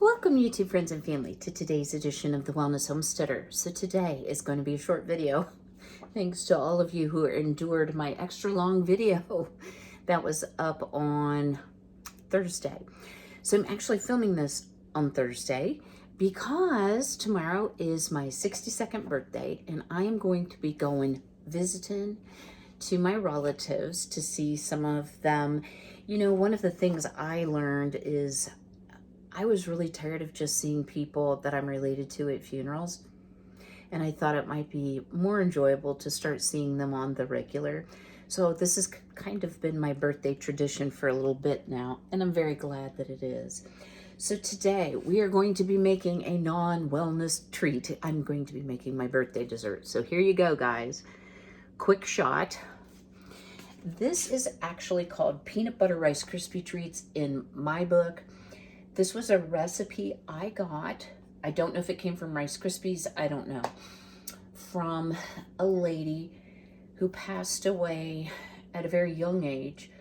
Welcome YouTube friends and family to today's edition of the Wellness Homesteader. So today is going to be a short video. Thanks to all of you who endured my extra long video that was up on Thursday. So I'm actually filming this on Thursday because tomorrow is my 62nd birthday and I am going to be going visiting to my relatives to see some of them. You know, one of the things I learned is I was really tired of just seeing people that I'm related to at funerals. And I thought it might be more enjoyable to start seeing them on the regular. So this has kind of been my birthday tradition for a little bit now, and I'm very glad that it is. So today we are going to be making a non-wellness treat. I'm going to be making my birthday dessert. So here you go, guys. Quick shot. This is actually called Peanut Butter Rice Krispie Treats in my book. This was a recipe I got. I don't know if it came from Rice Krispies. I don't know. From a lady who passed away at a very young age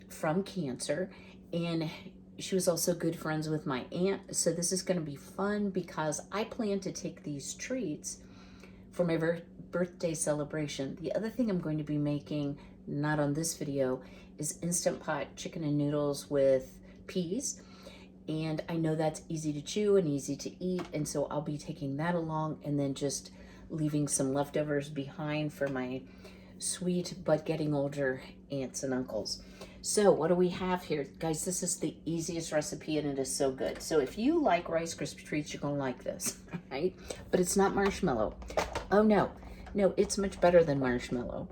from cancer. And she was also good friends with my aunt. So this is going to be fun because I plan to take these treats for my birthday celebration. The other thing I'm going to be making, not on this video, is Instant Pot chicken and noodles with peas. And I know that's easy to chew and easy to eat, and so I'll be taking that along and then just leaving some leftovers behind for my sweet but getting older aunts and uncles. So what do we have here? Guys, this is the easiest recipe and it is so good. So if you like Rice Krispie Treats, you're gonna like this, right? But it's not marshmallow. Oh no, it's much better than marshmallow.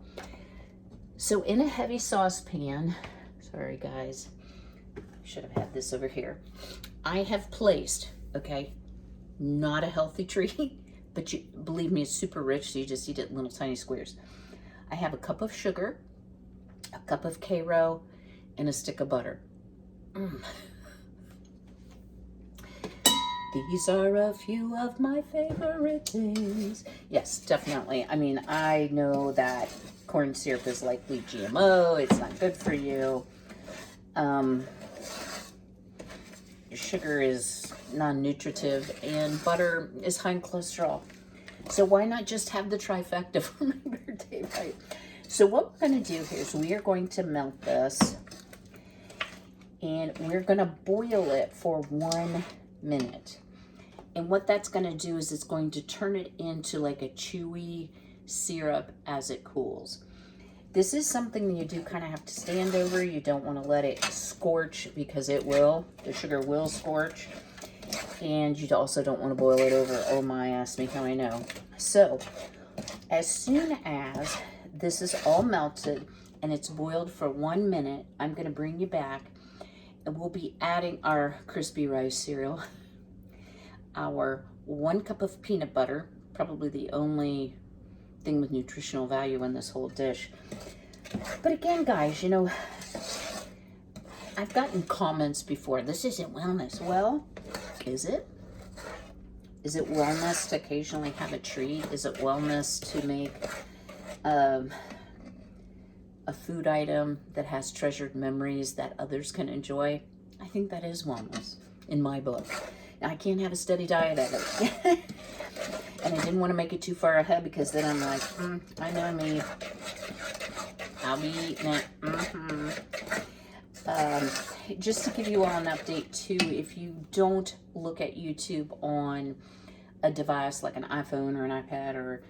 So in a heavy saucepan, sorry guys, should have had this over here. I have placed, okay, not a healthy treat, but you believe me, it's super rich, so you just eat it in little tiny squares. I have a cup of sugar, a cup of Karo, and a stick of butter. These are a few of my favorite things. Yes, definitely. I mean, I know that corn syrup is likely GMO. It's not good for you. Sugar is non-nutritive and butter is high in cholesterol. So why not just have the trifecta for my birthday, right? So what we're going to do here is we are going to melt this and we're going to boil it for 1 minute. And what that's going to do is it's going to turn it into like a chewy syrup as it cools. This is something that you do kind of have to stand over. You don't want to let it scorch because it will. The sugar will scorch. And you also don't want to boil it over. Oh my, ask me how I know. So, as soon as this is all melted and it's boiled for 1 minute, I'm going to bring you back and we'll be adding our crispy rice cereal, our 1 cup of peanut butter, probably the only thing with nutritional value in this whole dish. But again, guys, you know, I've gotten comments before, this isn't wellness. Well, is it? Is it wellness to occasionally have a treat? Is it wellness to make a food item that has treasured memories that others can enjoy? I think that is wellness in my book. Now, I can't have a steady diet of it. And I didn't want to make it too far ahead because then I'm like, I know me. I'll be eating it. Just to give you all an update too, if you don't look at YouTube on a device like an iPhone or an iPad or,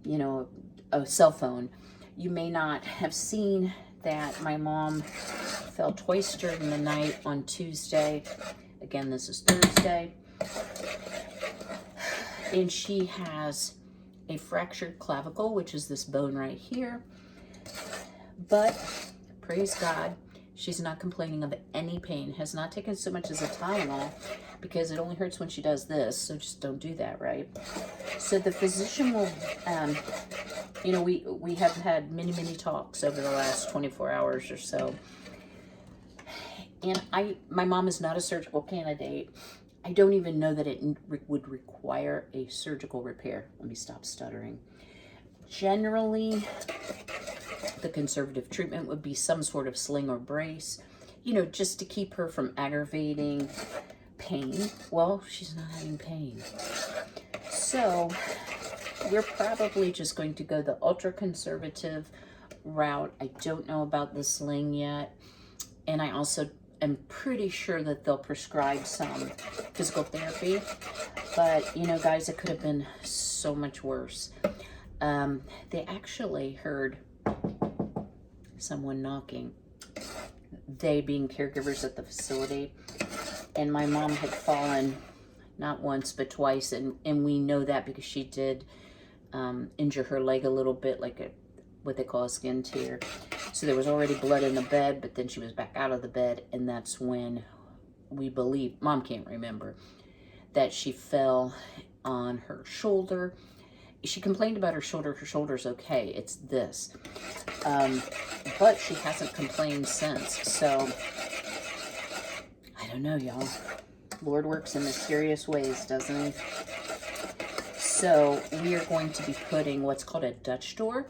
you know, a cell phone, you may not have seen that my mom fell twice during the night on Tuesday. Again, this is Thursday. And she has a fractured clavicle, which is this bone right here. But praise God, she's not complaining of any pain, has not taken so much as a Tylenol because it only hurts when she does this. So just don't do that, right? So the physician will, you know, we have had many talks over the last 24 hours or so. And my mom is not a surgical candidate. I don't even know that it would require a surgical repair. Let me stop stuttering. Generally, the conservative treatment would be some sort of sling or brace, you know, just to keep her from aggravating pain. Well, she's not having pain. So we're probably just going to go the ultra conservative route. I don't know about the sling yet. And I also am pretty sure that they'll prescribe some physical therapy. But, you know, guys, it could have been so much worse. They actually heard someone knocking, they being caregivers at the facility. And my mom had fallen not once, but twice. And we know that because she did injure her leg a little bit, like what they call a skin tear. So there was already blood in the bed, but then she was back out of the bed. And that's when we believe, Mom can't remember, that she fell on her shoulder. She complained about her shoulder. Her shoulder's okay. It's this. But she hasn't complained since. So, I don't know, y'all. Lord works in mysterious ways, doesn't he? So, we are going to be putting what's called a Dutch door.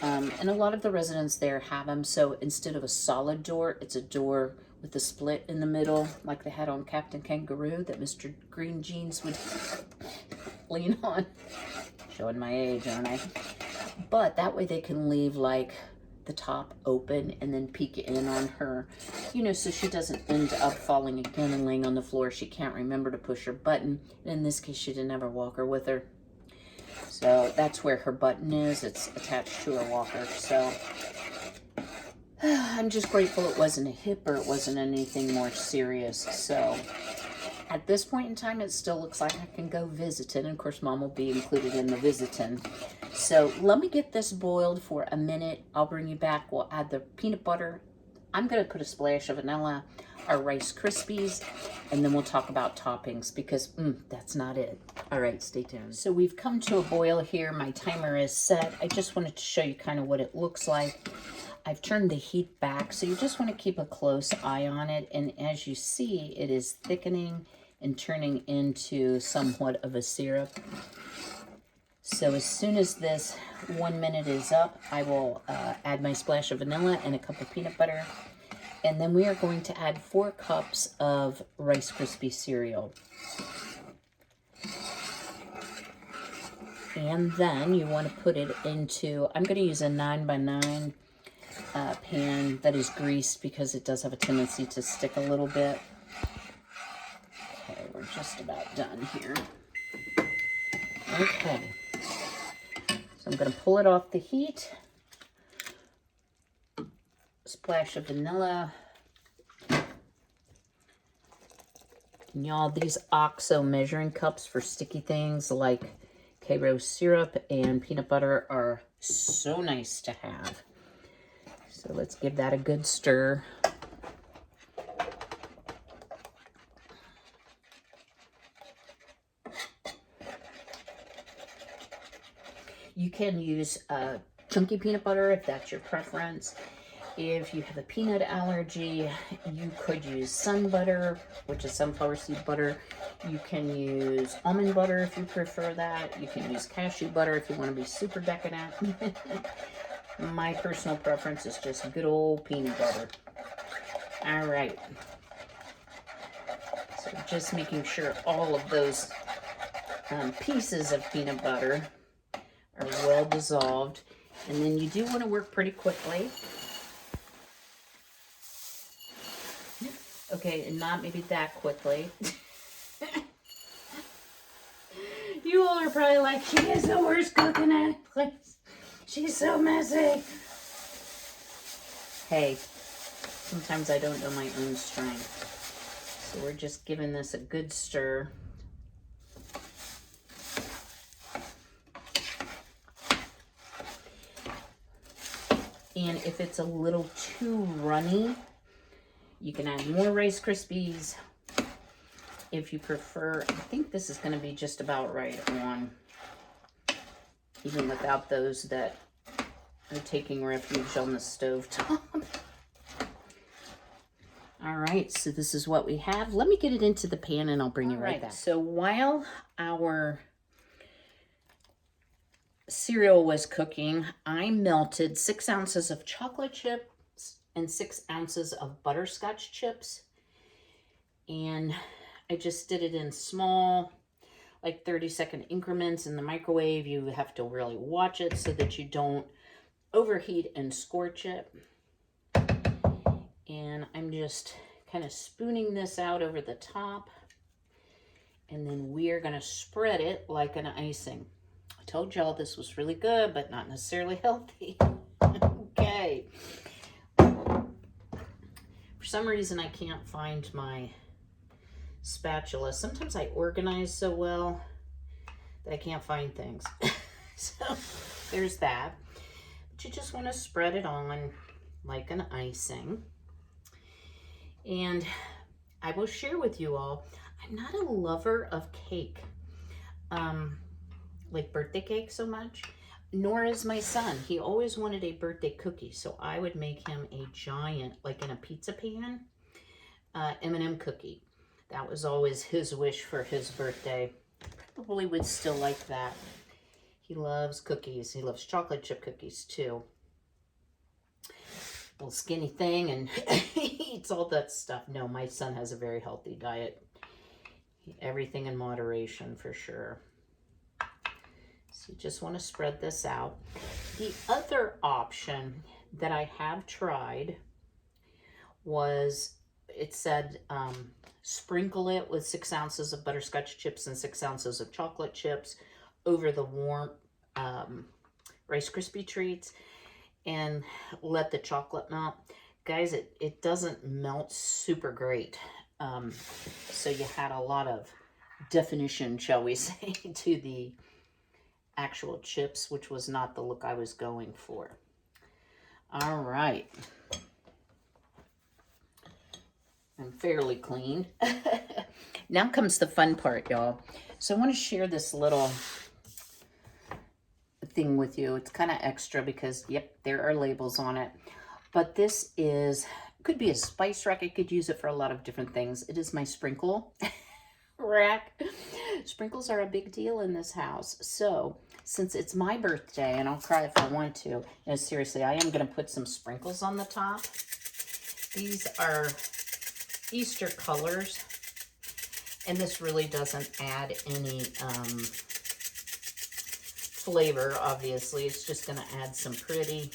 And a lot of the residents there have them. So, instead of a solid door, it's a door with a split in the middle, like they had on Captain Kangaroo that Mr. Green Jeans would lean on. Showing my age, aren't I? But that way they can leave like the top open and then peek in on her, you know, so she doesn't end up falling again and laying on the floor. She can't remember to push her button. And in this case, she didn't have her walker with her. So that's where her button is. It's attached to her walker. So I'm just grateful it wasn't a hip or it wasn't anything more serious. So at this point in time, it still looks like I can go visiting. And of course, Mom will be included in the visiting. So let me get this boiled for a minute. I'll bring you back. We'll add the peanut butter. I'm going to put a splash of vanilla, our Rice Krispies, and then we'll talk about toppings because that's not it. All right, stay tuned. So we've come to a boil here. My timer is set. I just wanted to show you kind of what it looks like. I've turned the heat back, so you just want to keep a close eye on it. And as you see, it is thickening and turning into somewhat of a syrup. So as soon as this 1 minute is up, I will add my splash of vanilla and a cup of peanut butter. And then we are going to add 4 cups of Rice Krispie cereal. And then you want to put it into, I'm going to use a 9x9 pan that is greased because it does have a tendency to stick a little bit. Okay, we're just about done here. Okay, so I'm going to pull it off the heat. Splash of vanilla. And y'all, these OXO measuring cups for sticky things like Karo syrup and peanut butter are so nice to have. So let's give that a good stir. You can use chunky peanut butter if that's your preference. If you have a peanut allergy, you could use sun butter, which is sunflower seed butter. You can use almond butter if you prefer that. You can use cashew butter if you want to be super decadent. My personal preference is just good old peanut butter. All right. So just making sure all of those pieces of peanut butter are well dissolved. And then you do want to work pretty quickly. Okay, and not maybe that quickly. You all are probably like, she is the worst cook in any place. She's so messy. Hey, sometimes I don't know my own strength. So we're just giving this a good stir. And if it's a little too runny, you can add more Rice Krispies if you prefer. I think this is going to be just about right on, even without those that are taking refuge on the stovetop. All right, so this is what we have. Let me get it into the pan and I'll bring you right back. So while our cereal was cooking, I melted 6 ounces of chocolate chips and 6 ounces of butterscotch chips. And I just did it in small, like 30-second increments in the microwave. You have to really watch it so that you don't overheat and scorch it. And I'm just kind of spooning this out over the top. And then we're going to spread it like an icing. I told y'all this was really good, but not necessarily healthy. Okay. For some reason, I can't find my spatula. Sometimes I organize so well that I can't find things. So there's that. But you just want to spread it on like an icing. And I will share with you all, I'm not a lover of cake, like birthday cake so much, nor is my son. He always wanted a birthday cookie, so I would make him a giant, like in a pizza pan, M&M cookie. That was always his wish for his birthday. Probably would still like that. He loves cookies. He loves chocolate chip cookies too. Little skinny thing, and he eats all that stuff. No, my son has a very healthy diet. Everything in moderation for sure. So you just want to spread this out. The other option that I have tried was, it said sprinkle it with 6 ounces of butterscotch chips and 6 ounces of chocolate chips over the warm Rice Krispie Treats and let the chocolate melt. Guys, it doesn't melt super great. So you had a lot of definition, shall we say, to the actual chips, which was not the look I was going for. All right. I'm fairly clean. Now comes the fun part, y'all. So I want to share this little thing with you. It's kind of extra because, yep, there are labels on it. But this is, could be a spice rack. I could use it for a lot of different things. It is my sprinkle rack. Sprinkles are a big deal in this house. So since it's my birthday, and I'll cry if I want to, no, seriously, I am going to put some sprinkles on the top. These are Easter colors, and this really doesn't add any flavor, obviously. It's just going to add some pretty.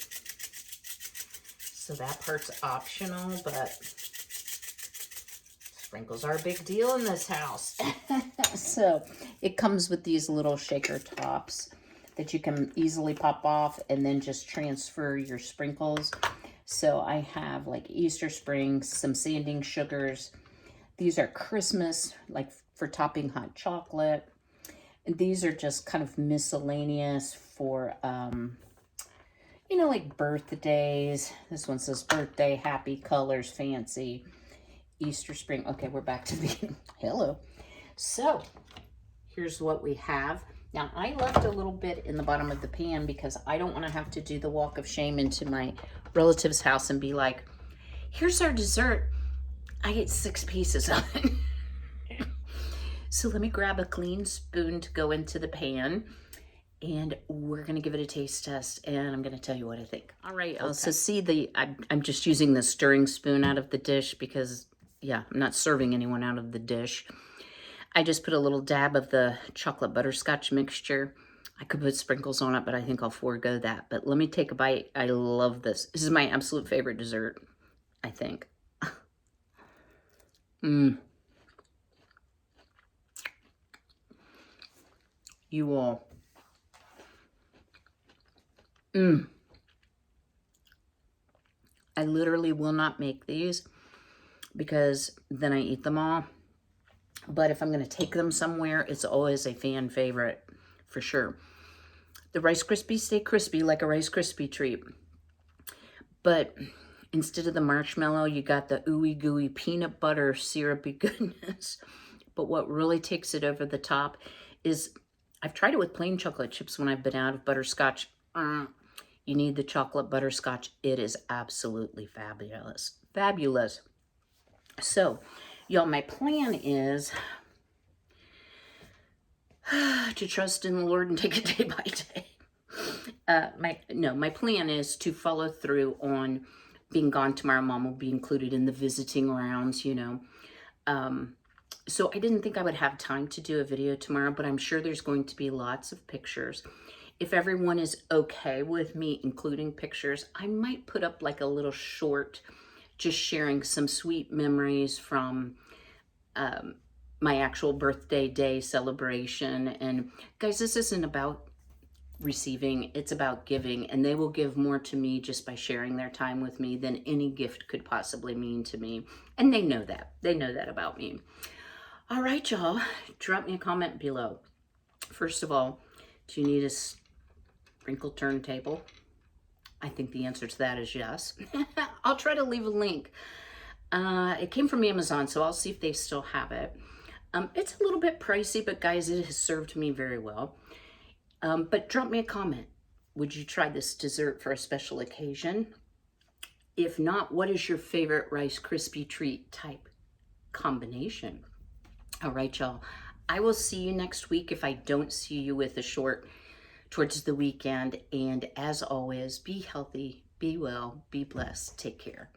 So that part's optional, but sprinkles are a big deal in this house. So it comes with these little shaker tops that you can easily pop off and then just transfer your sprinkles. So I have like Easter Springs, some sanding sugars. These are Christmas, like for topping hot chocolate. And these are just kind of miscellaneous for, you know, like birthdays. This one says birthday, happy colors, fancy, Easter Spring. Okay, we're back to the, hello. So here's what we have. Now, I left a little bit in the bottom of the pan because I don't want to have to do the walk of shame into my relative's house and be like, here's our dessert. I ate 6 pieces of it. So let me grab a clean spoon to go into the pan, and we're going to give it a taste test, and I'm going to tell you what I think. All right, okay. So see, I'm just using the stirring spoon out of the dish because, yeah, I'm not serving anyone out of the dish. I just put a little dab of the chocolate butterscotch mixture. I could put sprinkles on it, but I think I'll forego that. But let me take a bite. I love this. This is my absolute favorite dessert, I think. You all. I literally will not make these because then I eat them all. But if I'm going to take them somewhere, it's always a fan favorite for sure. The Rice Krispies stay crispy like a Rice Krispie treat. But instead of the marshmallow, you got the ooey gooey peanut butter syrupy goodness. But what really takes it over the top is, I've tried it with plain chocolate chips when I've been out of butterscotch. You need the chocolate butterscotch. It is absolutely fabulous. Fabulous. So, y'all, my plan is to trust in the Lord and take it day by day. My plan is to follow through on being gone tomorrow. Mom will be included in the visiting rounds, you know. So I didn't think I would have time to do a video tomorrow, but I'm sure there's going to be lots of pictures. If everyone is okay with me including pictures, I might put up like a little short, just sharing some sweet memories from my actual birthday day celebration. And guys, this isn't about receiving, it's about giving, and they will give more to me just by sharing their time with me than any gift could possibly mean to me. And they know that. They know that about me. All right, y'all, drop me a comment below. First of all, do you need a sprinkle turntable? I think the answer to that is yes. I'll try to leave a link. It came from Amazon, so I'll see if they still have it. It's a little bit pricey, but guys, it has served me very well. But drop me a comment. Would you try this dessert for a special occasion? If not, what is your favorite Rice Krispie Treat type combination? All right, y'all. I will see you next week if I don't see you with a short towards the weekend. And as always, be healthy, be well, be blessed. Take care.